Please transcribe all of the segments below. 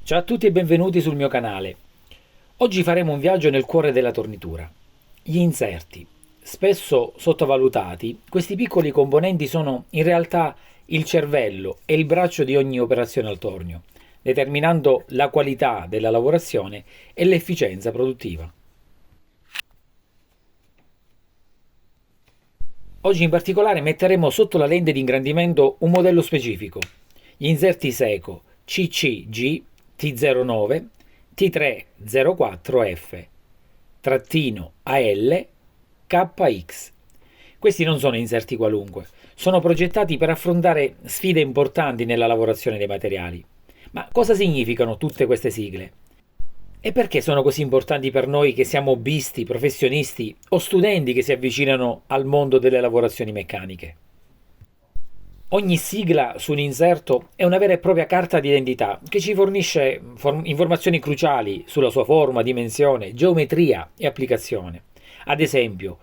Ciao a tutti e benvenuti sul mio canale. Oggi faremo un viaggio nel cuore della tornitura. Gli inserti. Spesso sottovalutati, questi piccoli componenti sono in realtà il cervello e il braccio di ogni operazione al tornio, determinando la qualità della lavorazione e l'efficienza produttiva. Oggi in particolare metteremo sotto la lente di ingrandimento un modello specifico, gli inserti Seco CCG T09 T304F trattino AL KX. Questi non sono inserti qualunque, sono progettati per affrontare sfide importanti nella lavorazione dei materiali. Ma cosa significano tutte queste sigle? E perché sono così importanti per noi che siamo hobbisti, professionisti o studenti che si avvicinano al mondo delle lavorazioni meccaniche? Ogni sigla su un inserto è una vera e propria carta d'identità che ci fornisce informazioni cruciali sulla sua forma, dimensione, geometria e applicazione. Ad esempio,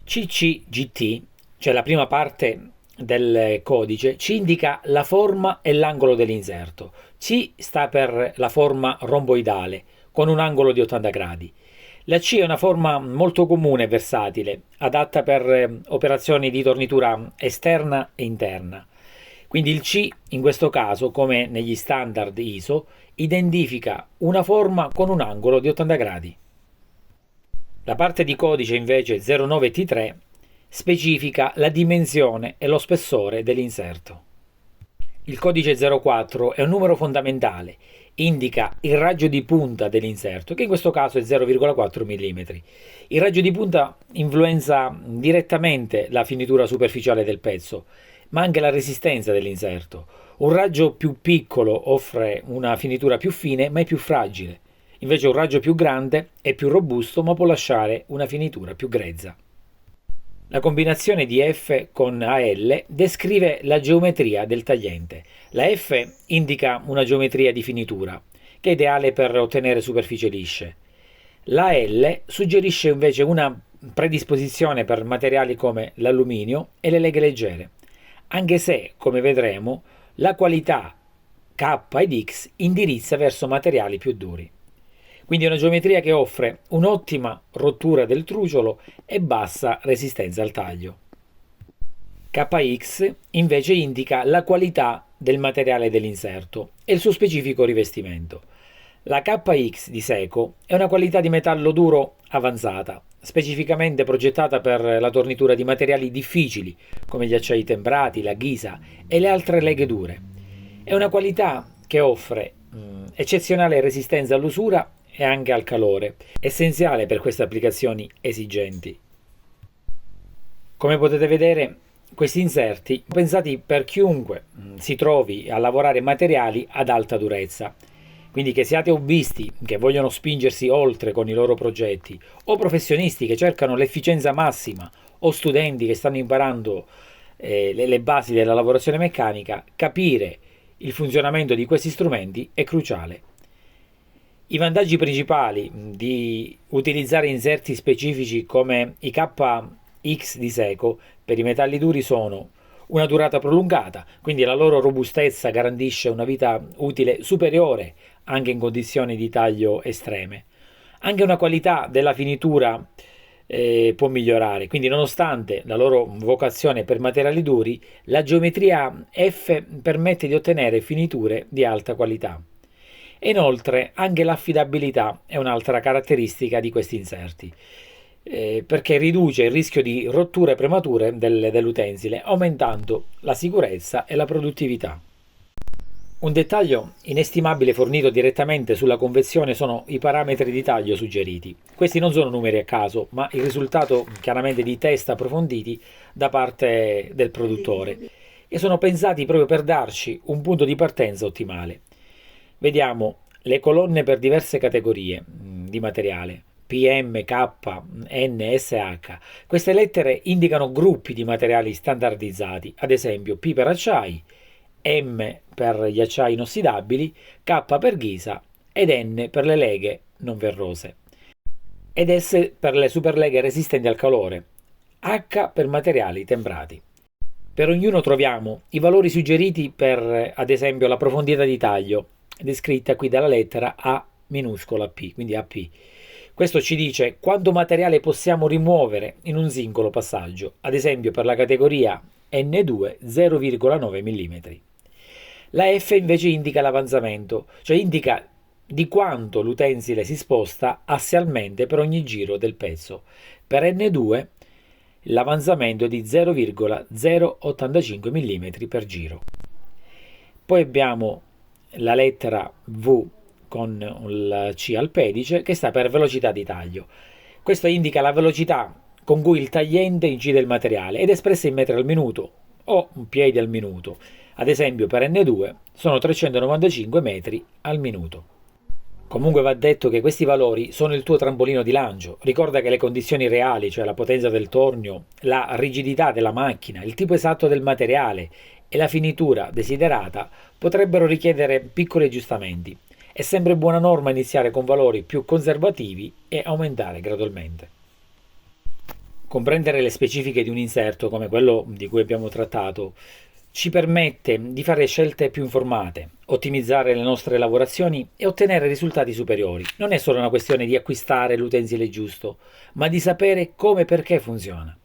CCGT, cioè la prima parte del codice, ci indica la forma e l'angolo dell'inserto. C sta per la forma romboidale, con un angolo di 80 gradi. La C è una forma molto comune e versatile, adatta per operazioni di tornitura esterna e interna. Quindi il C, in questo caso, come negli standard ISO, identifica una forma con un angolo di 80 gradi. La parte di codice invece 09T3 specifica la dimensione e lo spessore dell'inserto. Il codice 04 è un numero fondamentale, indica il raggio di punta dell'inserto, che in questo caso è 0,4 mm. Il raggio di punta influenza direttamente la finitura superficiale del pezzo, ma anche la resistenza dell'inserto. Un raggio più piccolo offre una finitura più fine, ma è più fragile. Invece un raggio più grande è più robusto, ma può lasciare una finitura più grezza. La combinazione di F con AL descrive la geometria del tagliente. La F indica una geometria di finitura, che è ideale per ottenere superfici lisce. La L suggerisce invece una predisposizione per materiali come l'alluminio e le leghe leggere, anche se, come vedremo, la qualità K ed X indirizza verso materiali più duri. Quindi è una geometria che offre un'ottima rottura del truciolo e bassa resistenza al taglio. KX invece indica la qualità del materiale dell'inserto e il suo specifico rivestimento. La KX di Seco è una qualità di metallo duro avanzata, specificamente progettata per la tornitura di materiali difficili come gli acciai temprati, la ghisa e le altre leghe dure. È una qualità che offre eccezionale resistenza all'usura e anche al calore, essenziale per queste applicazioni esigenti. Come potete vedere, questi inserti sono pensati per chiunque si trovi a lavorare materiali ad alta durezza. Quindi che siate hobbisti che vogliono spingersi oltre con i loro progetti, o professionisti che cercano l'efficienza massima, o studenti che stanno imparando le basi della lavorazione meccanica, capire il funzionamento di questi strumenti è cruciale. I vantaggi principali di utilizzare inserti specifici come i KX di Seco per i metalli duri sono una durata prolungata, quindi la loro robustezza garantisce una vita utile superiore anche in condizioni di taglio estreme. Anche una qualità della finitura può migliorare, quindi nonostante la loro vocazione per materiali duri, la geometria F permette di ottenere finiture di alta qualità. E inoltre anche l'affidabilità è un'altra caratteristica di questi inserti, perché riduce il rischio di rotture premature dell'utensile, aumentando la sicurezza e la produttività. Un dettaglio inestimabile fornito direttamente sulla confezione sono i parametri di taglio suggeriti. Questi non sono numeri a caso, ma il risultato chiaramente di test approfonditi da parte del produttore e sono pensati proprio per darci un punto di partenza ottimale. Vediamo le colonne per diverse categorie di materiale: PM, K, N, SH. Queste lettere indicano gruppi di materiali standardizzati, ad esempio P per acciai, M per gli acciai inossidabili, K per ghisa ed N per le leghe non ferrose, ed S per le superleghe resistenti al calore, H per materiali temprati. Per ognuno troviamo i valori suggeriti per, ad esempio, la profondità di taglio, descritta qui dalla lettera A minuscola P, quindi AP. Questo ci dice quanto materiale possiamo rimuovere in un singolo passaggio, ad esempio per la categoria N2 0,9 mm. La F invece indica l'avanzamento, cioè indica di quanto l'utensile si sposta assialmente per ogni giro del pezzo. Per N2 l'avanzamento è di 0,085 mm per giro. Poi abbiamo la lettera V con il C al pedice che sta per velocità di taglio. Questo indica la velocità con cui il tagliente incide il materiale ed è espressa in metri al minuto o piedi al minuto. Ad esempio per N2 sono 395 metri al minuto. Comunque va detto che questi valori sono il tuo trampolino di lancio. Ricorda che le condizioni reali, cioè la potenza del tornio, la rigidità della macchina, il tipo esatto del materiale e la finitura desiderata potrebbero richiedere piccoli aggiustamenti. È sempre buona norma iniziare con valori più conservativi e aumentare gradualmente. Comprendere le specifiche di un inserto, come quello di cui abbiamo trattato, ci permette di fare scelte più informate, ottimizzare le nostre lavorazioni e ottenere risultati superiori. Non è solo una questione di acquistare l'utensile giusto, ma di sapere come e perché funziona.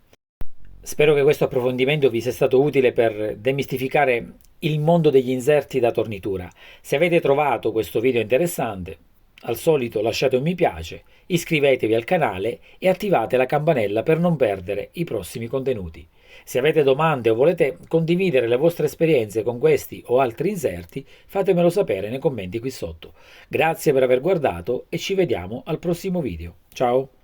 Spero che questo approfondimento vi sia stato utile per demistificare il mondo degli inserti da tornitura. Se avete trovato questo video interessante, al solito lasciate un mi piace, iscrivetevi al canale e attivate la campanella per non perdere i prossimi contenuti. Se avete domande o volete condividere le vostre esperienze con questi o altri inserti, fatemelo sapere nei commenti qui sotto. Grazie per aver guardato e ci vediamo al prossimo video. Ciao!